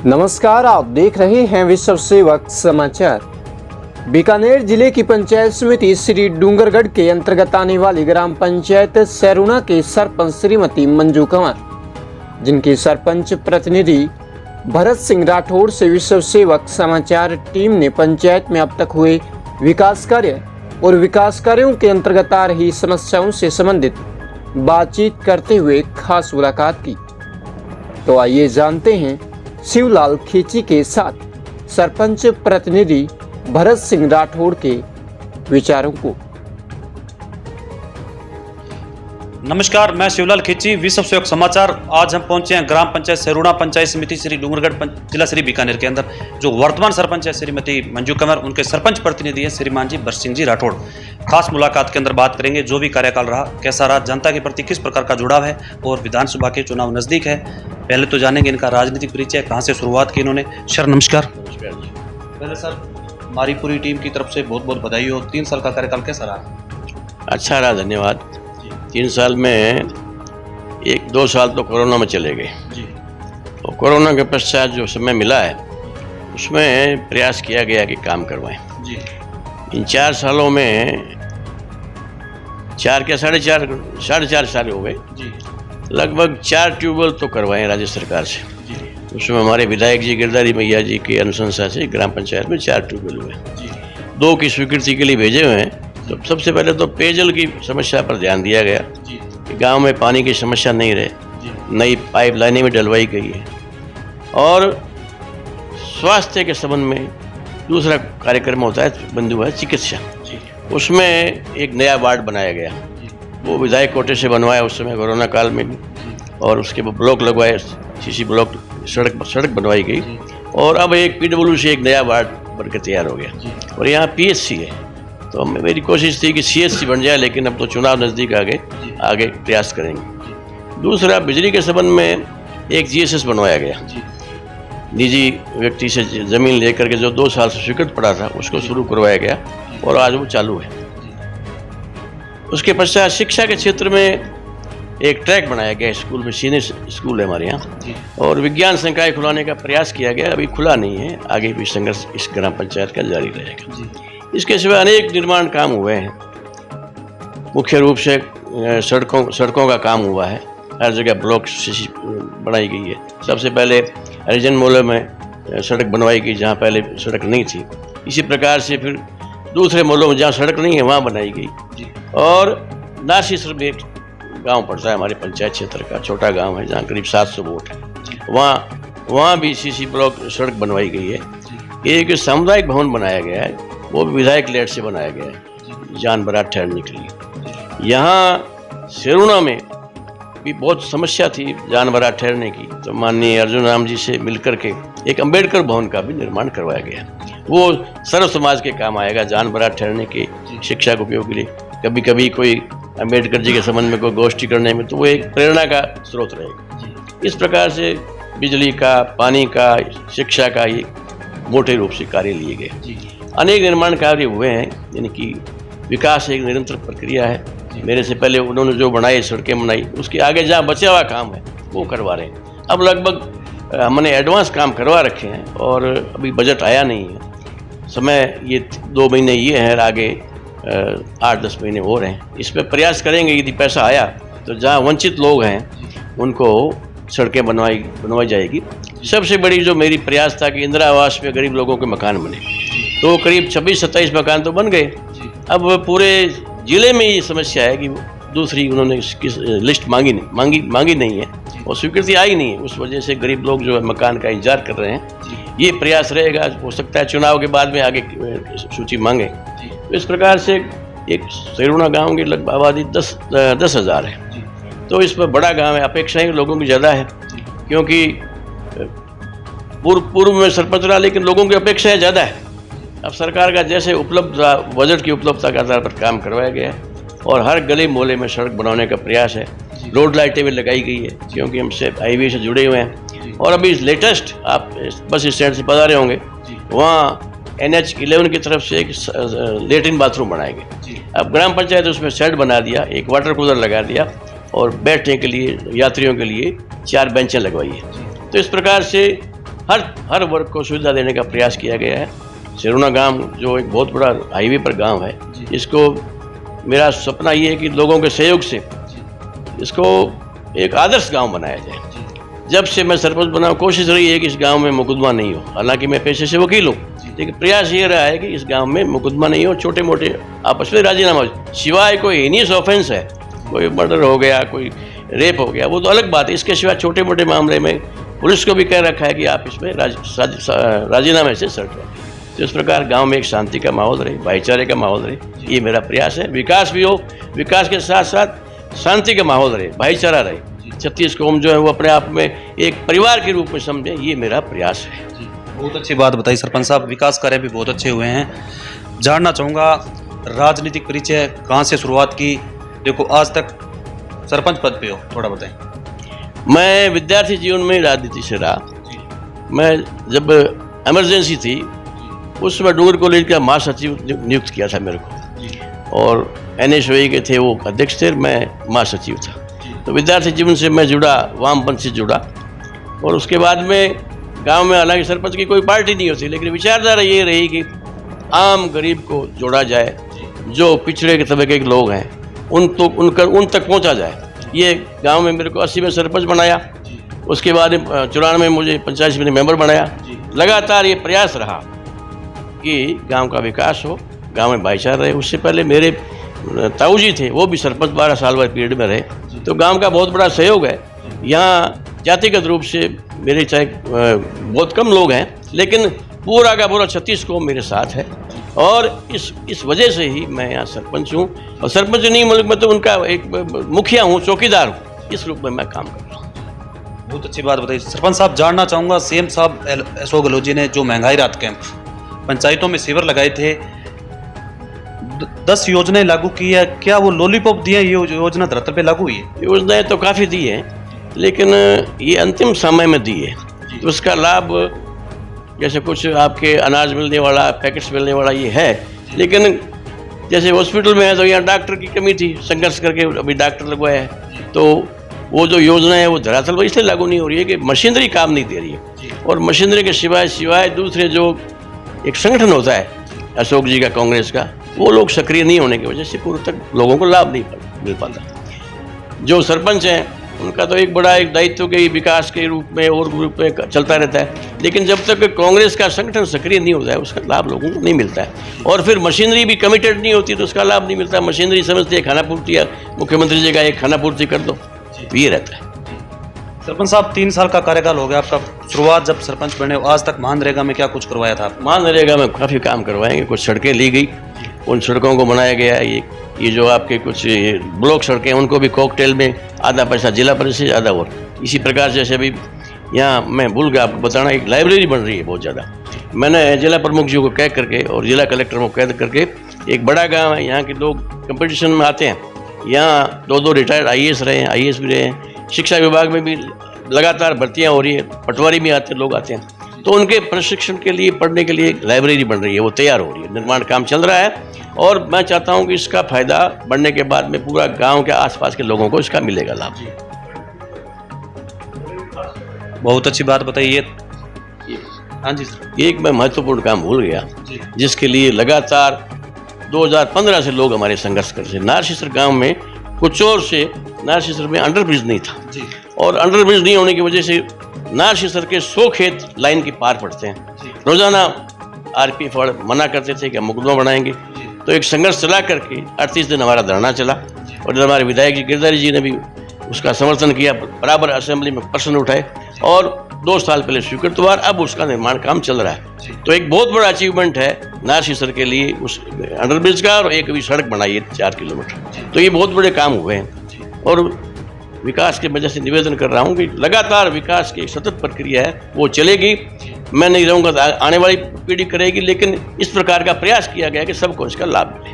नमस्कार, आप देख रहे हैं विश्व सेवक समाचार। बीकानेर जिले की पंचायत समिति श्री डूंगरगढ़ के अंतर्गत आने वाली ग्राम पंचायत सैरुणा के सरपंच श्रीमती मंजू कंवर, जिनके सरपंच प्रतिनिधि भरत सिंह राठौड़ से विश्व सेवक समाचार टीम ने पंचायत में अब तक हुए विकास कार्य और विकास कार्यों के अंतर्गत आ रही समस्याओं से संबंधित बातचीत करते हुए खास मुलाकात की। तो आइए जानते हैं शिवलाल खींची के साथ सरपंच प्रतिनिधि भरत सिंह राठौड़ के विचारों को। नमस्कार, मैं शिवलाल खींची, विश्व सेवक समाचार। आज हम पहुंचे हैं ग्राम पंचायत सैरुणा पंचायत समिति श्री डूंगरगढ़ जिला श्री बीकानेर के अंदर। जो वर्तमान सरपंच है श्रीमती मंजू कंवर, उनके सरपंच प्रतिनिधि है श्रीमान जी भरत सिंह जी राठौड़। खास मुलाकात के अंदर बात करेंगे जो भी कार्यकाल रहा, कैसा रहा, जनता के प्रति किस प्रकार का जुड़ाव है और विधानसभा के चुनाव नजदीक है। पहले तो जानेंगे इनका राजनीतिक परिचय, कहाँ से शुरुआत की इन्होंने। सर नमस्कार। नमस्कार जी। पहले सर, हमारी पूरी टीम की तरफ से बहुत बहुत बधाई हो। 3 साल का कार्यकाल कैसा रहा? अच्छा रहा, धन्यवाद। 3 साल में 1-2 साल तो कोरोना में चले गए जी। तो कोरोना के पश्चात जो समय मिला है उसमें प्रयास किया गया कि काम करवाएं जी। इन 4 सालों में 4 क्या 4.5 साल हो गए जी। लगभग 4 ट्यूबवेल तो करवाए राज्य सरकार से जी। उसमें हमारे विधायक जी गिरधारी मैया जी की अनुशंसा से ग्राम पंचायत में 4 ट्यूबवेल हुए जी। 2 की स्वीकृति के लिए भेजे हुए हैं। तो सबसे पहले तो पेयजल की समस्या पर ध्यान दिया गया जी। कि गांव में पानी की समस्या नहीं रहे, जी। नई पाइप लाइनें में डलवाई गई है। और स्वास्थ्य के संबंध में दूसरा कार्यक्रम होता है बंधु है चिकित्सा, उसमें एक नया वार्ड बनाया गया। वो विधायक कोटे से बनवाया उस समय कोरोना काल में, और उसके ब्लॉक लगवाए, सीसी ब्लॉक, सड़क बनवाई गई। और अब एक PWC से एक नया वार्ड बनकर तैयार हो गया। और यहाँ PSC है, तो मेरी कोशिश थी कि CSC बन जाए, लेकिन अब तो चुनाव नज़दीक आ गए, आगे प्रयास करेंगे। दूसरा, बिजली के संबंध में एक GSS बनवाया गया। निजी व्यक्ति से ज़मीन लेकर के जो 2 साल से स्वीकृत पड़ा था उसको शुरू करवाया गया और आज वो चालू है। उसके पश्चात शिक्षा के क्षेत्र में एक ट्रैक बनाया गया, स्कूल में सीनियर स्कूल है हमारे यहाँ, और विज्ञान संकाय खुलाने का प्रयास किया गया। अभी खुला नहीं है, आगे भी संघर्ष इस ग्राम पंचायत का जारी रहेगा। इसके सिवा अनेक निर्माण काम हुए हैं। मुख्य रूप से सड़कों का काम हुआ है, हर जगह ब्लॉक बनाई गई है। सबसे पहले हरिजन मोहल्ले में सड़क बनवाई गई जहाँ पहले सड़क नहीं थी। इसी प्रकार से फिर दूसरे मोहल्लों में जहाँ सड़क नहीं है वहाँ बनाई गई। और नासीसर में एक गांव पड़ता है हमारे पंचायत क्षेत्र का, छोटा गांव है जहाँ करीब 700 वोट है, वहाँ भी CC ब्लॉक सड़क बनवाई गई है। एक सामुदायिक भवन बनाया गया है, वो भी विधायक लेट से बनाया गया है जान बारात ठहरने के लिए। यहाँ सैरुणा में भी बहुत समस्या थी जान बारात ठहरने की, तो माननीय अर्जुन राम जी से मिलकर के एक अम्बेडकर भवन का भी निर्माण करवाया गया। वो सर्व समाज के काम आएगा, जान बारात ठहरने के शिक्षा के उपयोग के लिए। कभी कभी कोई अम्बेडकर जी के संबंध में कोई गोष्ठी करने में तो वो एक प्रेरणा का स्रोत रहेगा। इस प्रकार से बिजली का, पानी का, शिक्षा का ये मोटे रूप से कार्य लिए गए। अनेक निर्माण कार्य हुए हैं, यानी कि विकास एक निरंतर प्रक्रिया है। मेरे से पहले उन्होंने जो बनाई, सड़कें बनाई, उसके आगे जहाँ बचा हुआ काम है वो करवा रहे हैं। अब लगभग हमने एडवांस काम करवा रखे हैं और अभी बजट आया नहीं है। समय ये 2 महीने ये है, आगे 8-10 महीने और हैं। इस पर प्रयास करेंगे, यदि पैसा आया तो जहाँ वंचित लोग हैं उनको सड़कें बनवाई जाएगी। सबसे बड़ी जो मेरी प्रयास था कि इंदिरा आवास में गरीब लोगों के मकान बने, तो करीब 26-27 मकान तो बन गए। अब पूरे ज़िले में ये समस्या है कि दूसरी उन्होंने लिस्ट मांगी नहीं है और स्वीकृति आई नहीं है। उस वजह से गरीब लोग जो है मकान का इंतजार कर रहे हैं। ये प्रयास रहेगा, हो सकता है चुनाव के बाद में आगे सूची मांगे। तो इस प्रकार से एक सैरुणा गाँव की लगभग आबादी 10,000 है। तो इस पर बड़ा गाँव है, अपेक्षाएँ लोगों की ज़्यादा है, क्योंकि पूर्व में सरपंच रहा लेकिन लोगों की अपेक्षाएँ ज़्यादा है। अब सरकार का जैसे बजट की उपलब्धता के आधार पर काम करवाया गया है और हर गली मोहल्ले में सड़क बनाने का प्रयास है। रोड लाइटें भी लगाई गई है, क्योंकि हमसे हाईवे से जुड़े हुए हैं। और अभी लेटेस्ट आप बस स्टैंड से पता रहे होंगे, वहाँ NH11 की तरफ से एक लेट्रिन बाथरूम बनाएंगे। अब ग्राम पंचायत उसमें शेड बना दिया, एक वाटर कूलर लगा दिया और बैठने के लिए यात्रियों के लिए 4 बेंचें लगवाई है। तो इस प्रकार से हर वर्ग को सुविधा देने का प्रयास किया गया है। सेरुना गांव जो एक बहुत बड़ा हाईवे पर गांव है, इसको मेरा सपना ये है कि लोगों के सहयोग से इसको एक आदर्श गांव बनाया जाए। जब से मैं सरपंच बना कोशिश रही है कि इस गांव में मुकदमा नहीं हो। हालांकि मैं पेशे से वकील हूँ, लेकिन प्रयास ये रहा है कि इस गांव में मुकदमा नहीं हो, छोटे मोटे आपस में राजीनामा हो। सिवाय कोई हीनियस ऑफेंस है, कोई मर्डर हो गया, कोई रेप हो गया, वो तो अलग बात है। इसके सिवा छोटे मोटे मामले में पुलिस को भी कह रखा है कि आप इसमें राजीनामे से सट रहे। तो इस प्रकार गांव में एक शांति का माहौल रहे, भाईचारे का माहौल रहे, ये मेरा प्रयास है। विकास भी हो, विकास के साथ साथ शांति का माहौल रहे, भाईचारा रहे। 36 कौम जो है वो अपने आप में एक परिवार के रूप में समझे, ये मेरा प्रयास है। बहुत अच्छी बात बताई सरपंच साहब, विकास कार्य भी बहुत अच्छे हुए हैं। जानना चाहूँगा राजनीतिक परिचय कहाँ से शुरुआत की, देखो आज तक सरपंच पद पे हो, थोड़ा बताएं। मैं विद्यार्थी जीवन में राजनीति से रहा। मैं जब इमरजेंसी थी उस समय डूंगर कॉलेज का महासचिव नियुक्त किया था मेरे को, और NSOE के थे वो अध्यक्ष थे, मैं महासचिव था। तो विद्यार्थी जीवन से मैं जुड़ा, वामपंथ से जुड़ा। और उसके बाद में गांव में हालांकि सरपंच की कोई पार्टी नहीं होती, लेकिन विचारधारा ये रही कि आम गरीब को जोड़ा जाए, जो पिछड़े के तबके के लोग हैं उन तक पहुंचा जाए। ये गांव में मेरे को 80 में सरपंच बनाया, उसके बाद 94 में मुझे पंचायत समिति मेंबर बनाया। लगातार ये प्रयास रहा कि गांव का विकास हो, गांव में भाईचारा रहे। उससे पहले मेरे ताऊ जी थे, वो भी सरपंच 12 साल वाले पीरियड में रहे। तो गांव का बहुत बड़ा सहयोग है। यहाँ जातिगत रूप से मेरे चाहे बहुत कम लोग हैं, लेकिन पूरा का पूरा 36 कौम मेरे साथ है। और इस वजह से ही मैं यहाँ सरपंच हूँ। और सरपंच नहीं मुल्क में तो उनका एक मुखिया हूँ, चौकीदार हूँ, इस रूप में मैं काम कर रहा हूँ। बहुत अच्छी बात बताई सरपंच साहब। जानना चाहूँगा CM साहब अशोक गहलोत जी ने जो महंगाई राहत कैंप पंचायतों में शिविर लगाए थे, 10 योजनाएं लागू की है, क्या वो लॉलीपॉप दिए, ये योजना धरातल पे लागू हुई है? योजनाएं तो काफ़ी दी हैं, लेकिन ये अंतिम समय में दी है। तो उसका लाभ जैसे कुछ आपके अनाज मिलने वाला, पैकेट्स मिलने वाला ये है, लेकिन जैसे हॉस्पिटल में है तो यहाँ डॉक्टर की कमी थी, संघर्ष करके अभी डॉक्टर लगवाया है। तो वो जो योजना है वो धरातल पर इसलिए लागू नहीं हो रही है कि मशीनरी काम नहीं दे रही है। और मशीनरी के सिवाय दूसरे जो एक संगठन होता है अशोक जी का, कांग्रेस का, वो लोग सक्रिय नहीं होने की वजह से पूर्व तक लोगों को लाभ नहीं मिल पाता। जो सरपंच हैं उनका तो एक बड़ा एक दायित्व के विकास के रूप में और रूप में चलता रहता है, लेकिन जब तक कांग्रेस का संगठन सक्रिय नहीं होता है उसका लाभ लोगों को नहीं मिलता है। और फिर मशीनरी भी कमिटेड नहीं होती तो उसका लाभ नहीं मिलता। मशीनरी समझते हैं खाना पूर्ति, या मुख्यमंत्री जी का एक खाना पूर्ति कर दो, ये रहता है। सरपंच साहब 3 साल का कार्यकाल हो गया आपका, शुरुआत जब सरपंच बने आज तक मनरेगा में क्या कुछ करवाया था? मनरेगा में काफ़ी काम करवाएंगे। कुछ सड़कें ली गई, उन सड़कों को बनाया गया है। ये जो आपके कुछ ब्लॉक सड़कें उनको भी कॉकटेल में आधा पैसा जिला परिषद, आधा और इसी प्रकार जैसे अभी यहाँ मैं भूल गया आपको बताना, एक लाइब्रेरी बन रही है बहुत ज़्यादा। मैंने जिला प्रमुख जी को कह करके और जिला कलेक्टर को कह करके, एक बड़ा गाँव है, यहाँ के लोग कंपटीशन में आते हैं। यहाँ 2 रिटायर्ड IAS रहे हैं, IAS भी रहे हैं। शिक्षा विभाग में भी लगातार भर्तियाँ हो रही है, पटवारी भी आते लोग आते हैं। तो उनके प्रशिक्षण के लिए, पढ़ने के लिए एक लाइब्रेरी बन रही है, वो तैयार हो रही है, निर्माण काम चल रहा है। और मैं चाहता हूं कि इसका फायदा बढ़ने के बाद में पूरा गांव के आसपास के लोगों को इसका मिलेगा लाभ। बहुत अच्छी बात बताइए। हाँ जी सर। एक मैं महत्वपूर्ण काम भूल गया, जिसके लिए लगातार 2015 से लोग हमारे संघर्ष कर रहे हैं। नारसीसर गांव में कुचौर से नारसीसर में अंडरब्रिज नहीं था जी। और अंडरब्रिज नहीं होने की वजह से नारसीसर के 100 खेत लाइन के पार पड़ते हैं। रोजाना RPF वाले मना करते थे कि हम मुकदमा बनाएंगे। तो एक संघर्ष चला करके 38 दिन हमारा धरना चला, और हमारे विधायक जी गिरधारी जी ने भी उसका समर्थन किया, बराबर असेंबली में प्रश्न उठाए, और 2 साल पहले स्वीकृत हुआ। अब उसका निर्माण काम चल रहा है। तो एक बहुत बड़ा अचीवमेंट है नारसीसर के लिए उस अंडरब्रिज का, और एक अभी सड़क बनाई है 4 किलोमीटर। तो ये बहुत बड़े काम हुए हैं। और विकास के वजह से निवेदन कर रहा हूँ कि लगातार विकास की सतत प्रक्रिया है, वो चलेगी। मैं नहीं रहूँगा तो आने वाली पीढ़ी करेगी, लेकिन इस प्रकार का प्रयास किया गया कि सबको इसका लाभ मिले।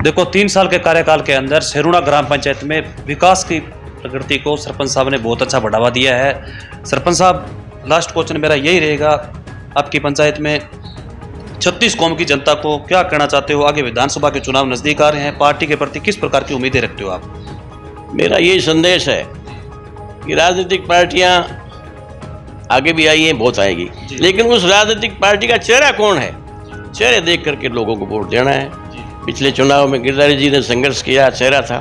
देखो 3 साल के कार्यकाल के अंदर सेरुणा ग्राम पंचायत में विकास की प्रगति को सरपंच साहब ने बहुत अच्छा बढ़ावा दिया है। सरपंच साहब, लास्ट क्वेश्चन मेरा यही रहेगा, आपकी पंचायत में 36 कौम की जनता को क्या कहना चाहते हो? आगे विधानसभा के चुनाव नजदीक आ रहे हैं, पार्टी के प्रति किस प्रकार की उम्मीदें रखते हो आप? मेरा यही संदेश है कि राजनीतिक पार्टियां आगे भी आई हैं, बहुत आएगी, लेकिन उस राजनीतिक पार्टी का चेहरा कौन है, चेहरे देख करके लोगों को वोट देना है। पिछले चुनाव में गिरधारी जी ने संघर्ष किया, चेहरा था,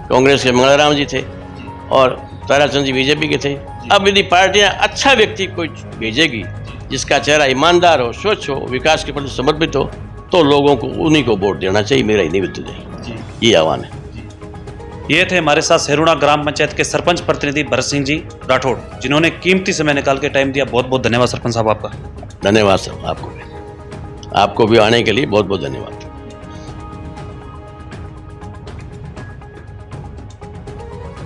कांग्रेस के मंगलाराम जी थे और ताराचंद जी बीजेपी के थे। अब यदि पार्टियां अच्छा व्यक्ति कोई भेजेगी जिसका चेहरा ईमानदार हो, स्वच्छ हो, विकास के प्रति समर्पित हो, तो लोगों को उन्हीं को वोट देना चाहिए। मेरा ही निमित्त है, ये आह्वान है। ये थे हमारे साथ सैरुणा ग्राम पंचायत के सरपंच प्रतिनिधि भरत सिंह जी राठौड़, जिन्होंने कीमती समय निकाल के टाइम दिया। बहुत बहुत धन्यवाद सरपंच साहब आपका। धन्यवाद साहब, आपको भी आने के लिए बहुत बहुत धन्यवाद।